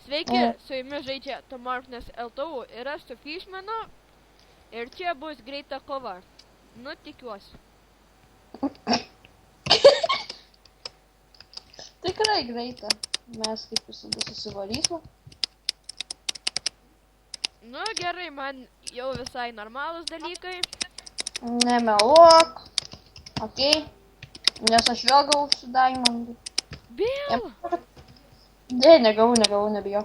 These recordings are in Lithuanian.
Sveiki, su jumis žaidžia Tomarknės LTU ir aš su Fishmanu ir čia bus greita kova. Nu, tikiuosi. Tikrai greita. Mes kaip visada susivarysim. Nu, gerai, man jau visai normalūs dalykai. Nemeluok. Okei. Nes aš vėl gausiu diamondų. Vėl? Ne, negavau, nebijau.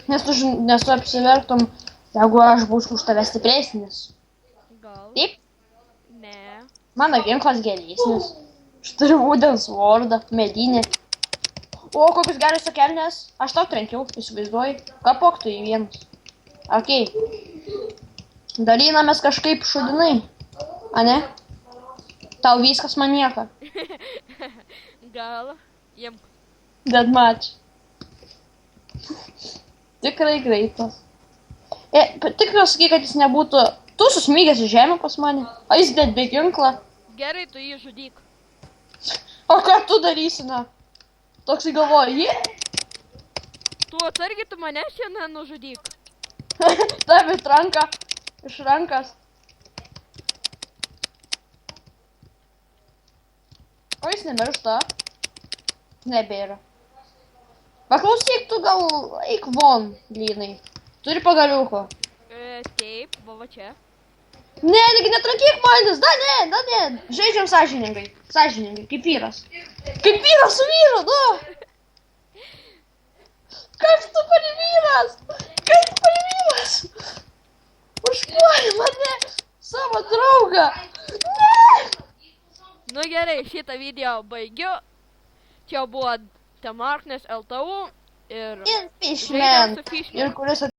Nes tu apsivertum, jeigu aš būsiu už tave stipresnis. Gal? Taip? Ne. Mano ginklas geresnis. Aš turiu wooden swordą, medinį. O, kokius geras sukelnės. Aš tau trenkiau, įsivaizduoju. Kapok tu į vienus. Okei. Dalinamės kažkaip šudinai. A ne? Tau viskas man nieka. Gal? Imk. Deathmatch. Tikrai greitas. Tikrai sakai, kad jis nebūtų... Tu susmygęs į žemę pas mane. O jis bet be ginklą. Gerai, tu jį žudyk. O ką tu darysi, na? Toksai galvoji, Tu atsargiai, tu mane šiandien nužudyk. Taip, iš rankas. O jis nemiršta? Nebėra. Paklausyk, tu gal eik von, blynai. Turi pagaliuko. Taip, va čia. Ne, netrankyk manęs, da ne. Žaidžiam sąžiningai, kaip vyras. Kaip vyras su vyru, nu. Kas tu pari vyras? Užpuolė mane, savo draugą. Ne! Nu gerai, šitą video baigiu. Čia buvo Tomarknės LTU ir Ir Fishman. su Fishman. Ir kuris